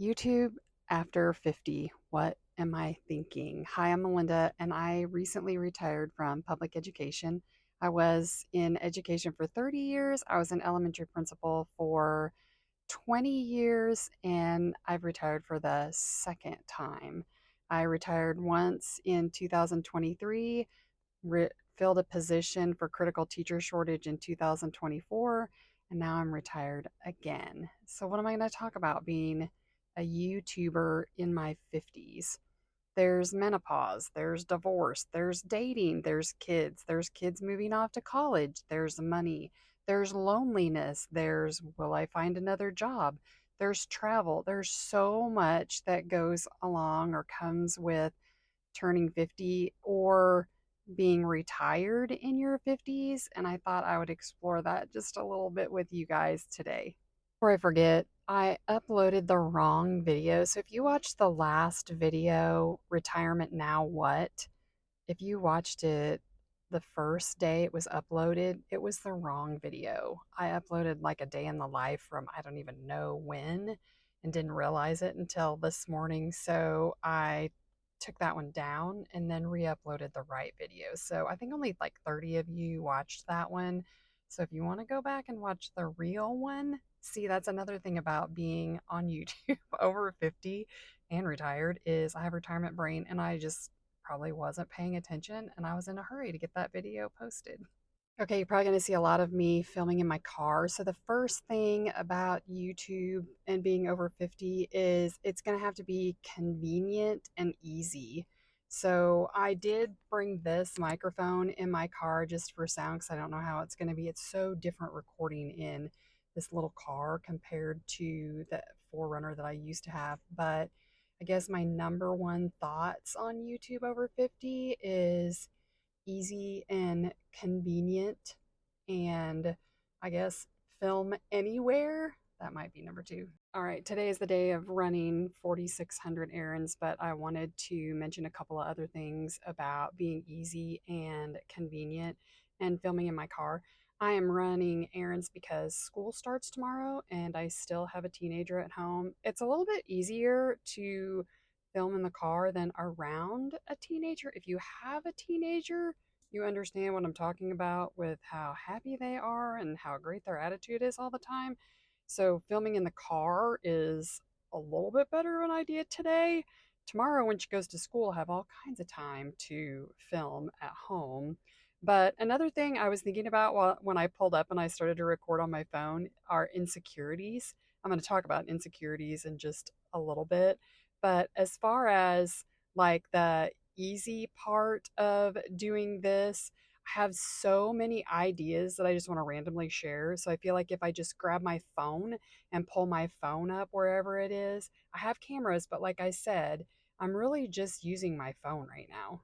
YouTube after 50. What am I thinking? Hi, I'm Melinda, and I recently retired from public education. I was in education for 30 years. I was an elementary principal for 20 years, and I've retired for the second time. I retired once in 2023, filled a position for critical teacher shortage in 2024, and now I'm retired again. So, what am I going to talk about being a YouTuber in my 50s? There's menopause, there's divorce, there's dating, there's kids moving off to college, there's money, there's loneliness, there's will I find another job, there's travel. There's so much that goes along or comes with turning 50 or being retired in your 50s. And I thought I would explore that just a little bit with you guys today. Before I forget, I uploaded the wrong video. So if you watched the last video, Retirement Now What, if you watched it the first day it was uploaded, it was the wrong video. I uploaded like a day in the life from I don't even know when and didn't realize it until this morning. So I took that one down and then re-uploaded the right video. So I think only like 30 of you watched that one. So if you want to go back and watch the real one, see, that's another thing about being on YouTube over 50 and retired is I have retirement brain and I just probably wasn't paying attention and I was in a hurry to get that video posted. Okay, you're probably going to see a lot of me filming in my car. So, the first thing about YouTube and being over 50 is it's going to have to be convenient and easy. So, I did bring this microphone in my car just for sound because I don't know how it's going to be. It's so different recording in this little car compared to the Forerunner that I used to have. But I guess my number one thoughts on YouTube over 50 is easy and convenient, and I guess film anywhere. That might be number two. All right, today is the day of running 4,600 errands, but I wanted to mention a couple of other things about being easy and convenient and filming in my car. I am running errands because school starts tomorrow and I still have a teenager at home. It's a little bit easier to film in the car than around a teenager. If you have a teenager, you understand what I'm talking about with how happy they are and how great their attitude is all the time. So, filming in the car is a little bit better of an idea today. Tomorrow, when she goes to school, I have all kinds of time to film at home. But another thing I was thinking about when I pulled up and I started to record on my phone are insecurities. I'm going to talk about insecurities in just a little bit. But as far as like the easy part of doing this, I have so many ideas that I just want to randomly share. So I feel like if I just grab my phone and pull my phone up wherever it is, I have cameras, but like I said, I'm really just using my phone right now.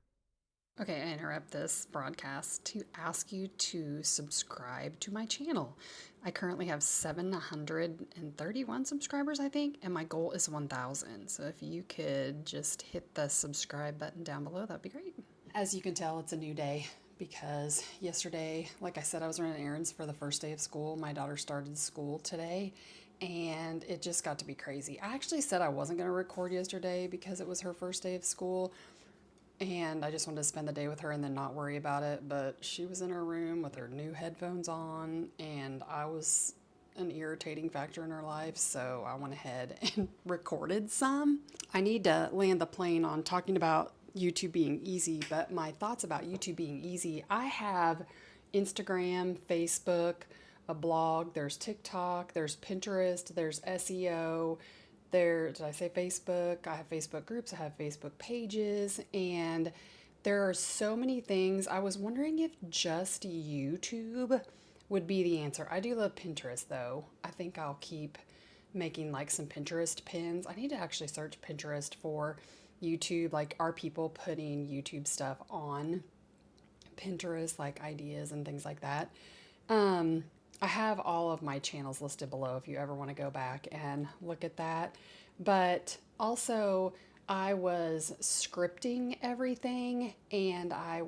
Okay, I interrupt this broadcast to ask you to subscribe to my channel. I currently have 731 subscribers, I think, and my goal is 1,000. So if you could just hit the subscribe button down below, that'd be great. As you can tell, it's a new day because yesterday, like I said, I was running errands for the first day of school. My daughter started school today and it just got to be crazy. I actually said I wasn't going to record yesterday because it was her first day of school and I just wanted to spend the day with her and then not worry about it. But she was in her room with her new headphones on, and I was an irritating factor in her life, so I went ahead and recorded some. I need to land the plane on talking about YouTube being easy, but my thoughts about YouTube being easy, I have Instagram, Facebook, a blog, there's TikTok, there's Pinterest, there's SEO, did I say Facebook? I have Facebook groups, I have Facebook pages, and there are so many things. I was wondering if just YouTube would be the answer. I do love Pinterest though. I think I'll keep making like some Pinterest pins. I need to actually search Pinterest for YouTube. Like, are people putting YouTube stuff on Pinterest, like ideas and things like that? Um, I have all of my channels listed below if you ever want to go back and look at that. But also, I was scripting everything and I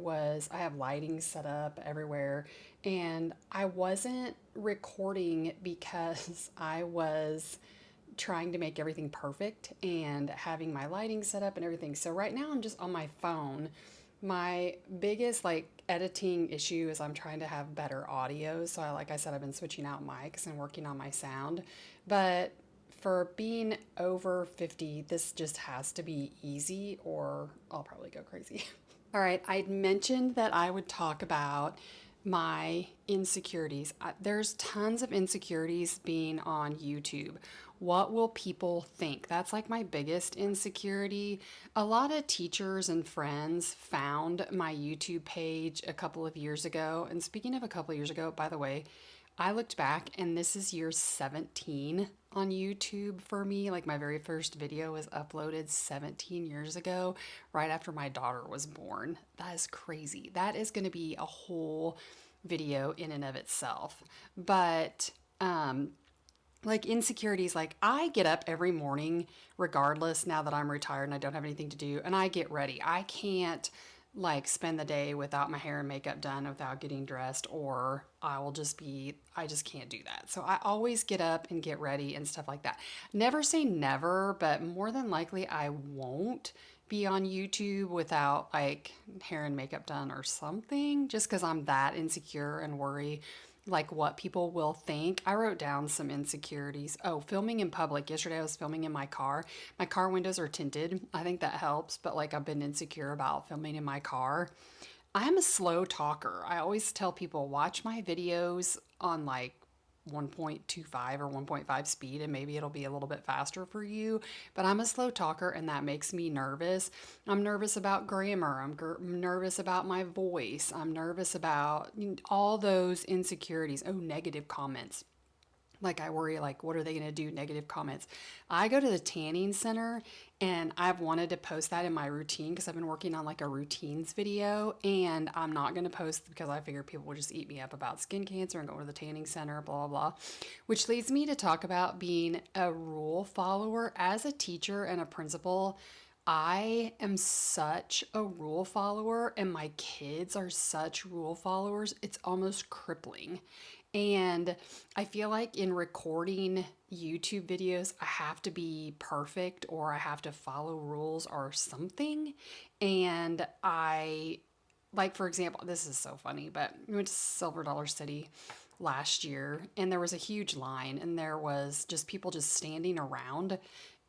have lighting set up everywhere and I wasn't recording because I was trying to make everything perfect and having my lighting set up and everything. So right now I'm just on my phone. My biggest like editing issue is I'm trying to have better audio. So like I said, I've been switching out mics and working on my sound. But for being over 50, this just has to be easy or I'll probably go crazy. All right, I'd mentioned that I would talk about my insecurities. There's tons of insecurities being on YouTube. What will people think? That's like my biggest insecurity. A lot of teachers and friends found my YouTube page a couple of years ago. And speaking of a couple of years ago, by the way, I looked back and this is year 17 on YouTube for me. Like my very first video was uploaded 17 years ago, right after my daughter was born. That is crazy. That is going to be a whole video in and of itself. But like insecurities, like I get up every morning regardless now that I'm retired and I don't have anything to do, and I get ready. I can't like spend the day without my hair and makeup done, without getting dressed, or I just can't do that. So I always get up and get ready and stuff like that. Never say never, but more than likely I won't be on YouTube without like hair and makeup done or something, just because I'm that insecure and worry like what people will think. I wrote down some insecurities. Oh, filming in public. Yesterday I was filming in my car. My car windows are tinted. I think that helps, but like I've been insecure about filming in my car. I'm a slow talker. I always tell people watch my videos on like 1.25 or 1.5 speed and maybe it'll be a little bit faster for you, but I'm a slow talker and that makes me nervous. I'm nervous about grammar. Nervous about my voice. I'm nervous about all those insecurities. Oh, negative comments. Like I worry, like what are they going to do? Negative comments. I go to the tanning center and I've wanted to post that in my routine because I've been working on like a routines video, and I'm not going to post because I figure people will just eat me up about skin cancer and go to the tanning center, blah, blah, blah. Which leads me to talk about being a rule follower. As a teacher and a principal, I am such a rule follower, and my kids are such rule followers. It's almost crippling. And I feel like in recording YouTube videos, I have to be perfect or I have to follow rules or something. And like, for example, this is so funny, but we went to Silver Dollar City last year and there was a huge line and there was just people just standing around.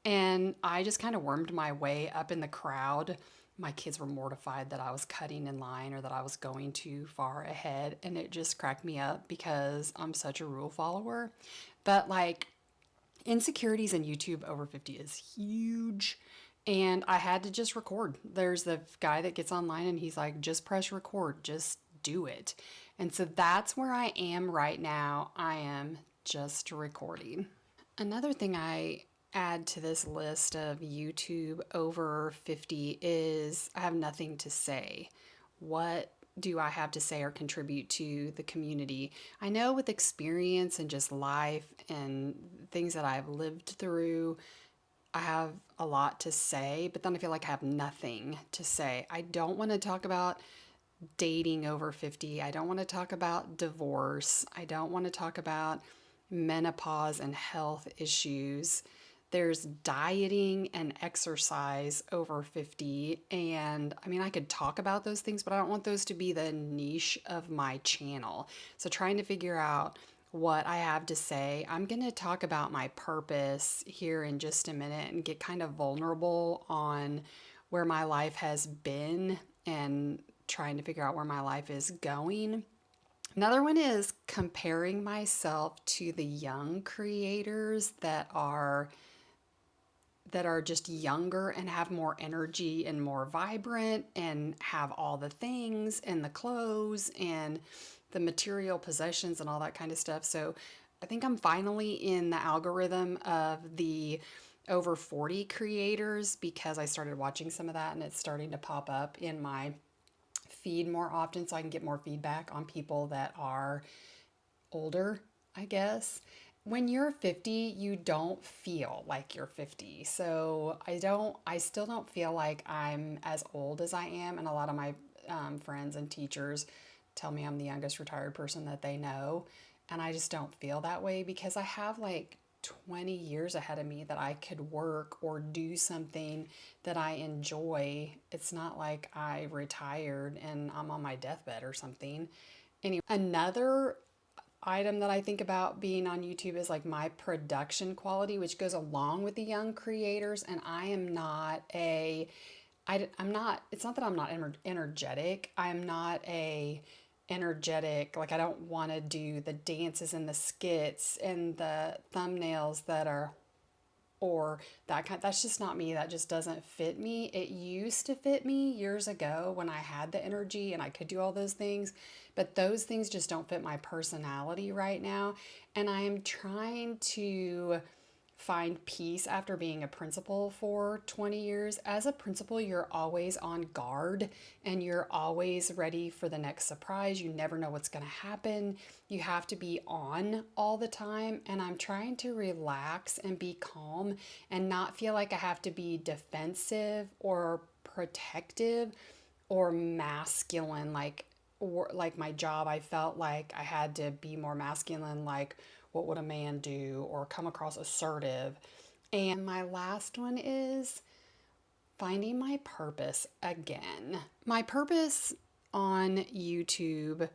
And I just kind of wormed my way up in the crowd. My kids were mortified that I was cutting in line or that I was going too far ahead. And it just cracked me up because I'm such a rule follower. But like insecurities in YouTube over 50 is huge. And I had to just record. There's the guy that gets online and he's like, just press record, just do it. And so that's where I am right now. I am just recording. Another thing I add to this list of YouTube over 50 is I have nothing to say. What do I have to say or contribute to the community? I know with experience and just life and things that I've lived through, I have a lot to say, but then I feel like I have nothing to say. I don't want to talk about dating over 50. I don't want to talk about divorce. I don't want to talk about menopause and health issues. There's dieting and exercise over 50. And I mean, I could talk about those things, but I don't want those to be the niche of my channel. So trying to figure out what I have to say. I'm going to talk about my purpose here in just a minute and get kind of vulnerable on where my life has been and trying to figure out where my life is going. Another one is comparing myself to the young creators that are just younger and have more energy and more vibrant and have all the things and the clothes and the material possessions and all that kind of stuff. So I think I'm finally in the algorithm of the over 40 creators because I started watching some of that and it's starting to pop up in my feed more often so I can get more feedback on people that are older, I guess. When you're 50, you don't feel like you're 50. So I still don't feel like I'm as old as I am. And a lot of my friends and teachers tell me I'm the youngest retired person that they know. And I just don't feel that way because I have like 20 years ahead of me that I could work or do something that I enjoy. It's not like I retired and I'm on my deathbed or something. Anyway, another item that I think about being on YouTube is like my production quality, which goes along with the young creators. And I am not I'm not, it's not that I'm not energetic. I'm not a energetic, like I don't want to do the dances and the skits and the thumbnails that are, or that's just not me. That just doesn't fit me. It used to fit me years ago when I had the energy and I could do all those things, but those things just don't fit my personality right now. And I am trying to find peace after being a principal for 20 years. As a principal, you're always on guard and you're always ready for the next surprise. You never know what's going to happen. You have to be on all the time. And I'm trying to relax and be calm and not feel like I have to be defensive or protective or masculine, like my job. I felt like I had to be more masculine, like what would a man do, or come across assertive. And my last one is finding my purpose again. My purpose on YouTube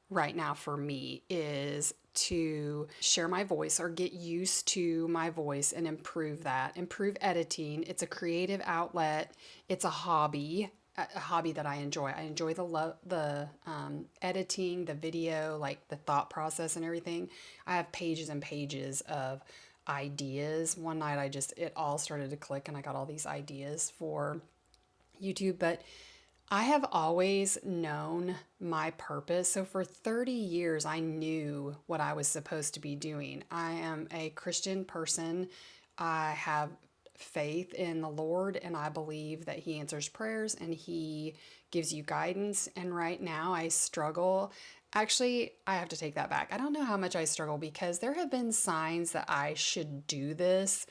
right now for me is to share my voice or get used to my voice and improve that, improve editing. It's a creative outlet, it's a hobby that I enjoy. I enjoy the editing, the video, like the thought process and everything. I have pages and pages of ideas. One night it all started to click and I got all these ideas for YouTube, but I have always known my purpose. So for 30 years, I knew what I was supposed to be doing. I am a Christian person. I have faith in the Lord and I believe that He answers prayers and He gives you guidance. And right now I struggle. Actually, I have to take that back. I don't know how much I struggle because there have been signs that I should do this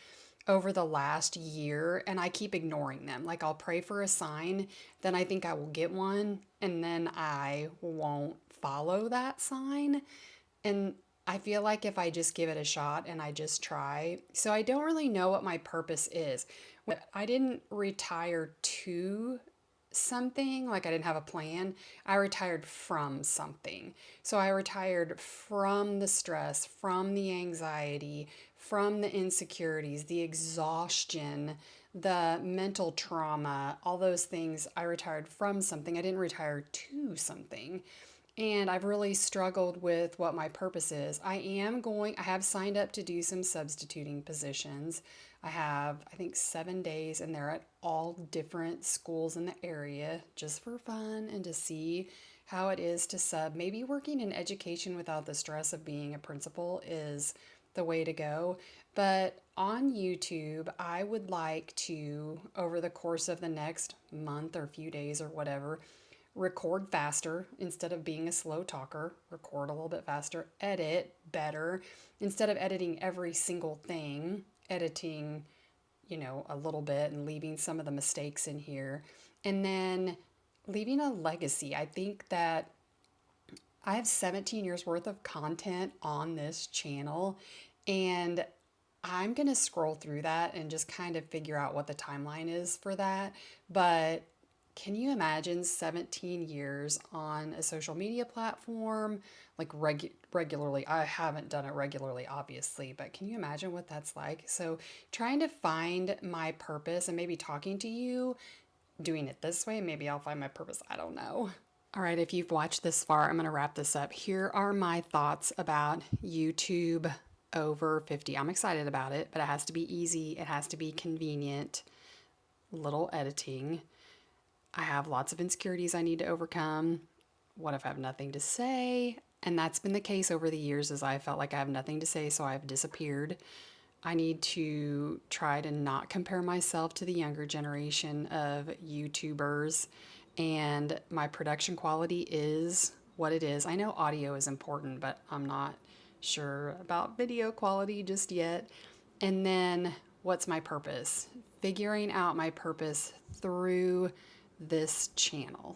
over the last year and I keep ignoring them. Like I'll pray for a sign, then I think I will get one, and then I won't follow that sign. And I feel like if I just give it a shot and I just try, so I don't really know what my purpose is. I didn't retire to something, like I didn't have a plan. I retired from something. So I retired from the stress, from the anxiety, from the insecurities, the exhaustion, the mental trauma, all those things. I retired from something. I didn't retire to something. And I've really struggled with what my purpose is. I have signed up to do some substituting positions. I have, I think, 7 days, and they're at all different schools in the area just for fun and to see how it is to sub. Maybe working in education without the stress of being a principal is the way to go. But on YouTube, I would like to, over the course of the next month or few days or whatever, record faster instead of being a slow talker, record a little bit faster, edit better instead of editing every single thing, editing, a little bit and leaving some of the mistakes in here, and then leaving a legacy. I think that I have 17 years worth of content on this channel, and I'm going to scroll through that and just kind of figure out what the timeline is for that. But can you imagine 17 years on a social media platform, like regularly? I haven't done it regularly, obviously, but can you imagine what that's like? So trying to find my purpose and maybe talking to you, doing it this way, maybe I'll find my purpose. I don't know. All right, if you've watched this far, I'm going to wrap this up. Here are my thoughts about YouTube over 50. I'm excited about it, but it has to be easy. It has to be convenient. Little editing. I have lots of insecurities I need to overcome. What if I have nothing to say? And that's been the case over the years, as I felt like I have nothing to say, so I've disappeared. I need to try to not compare myself to the younger generation of YouTubers, and my production quality is what it is. I know audio is important, but I'm not sure about video quality just yet. And then what's my purpose? Figuring out my purpose through this channel.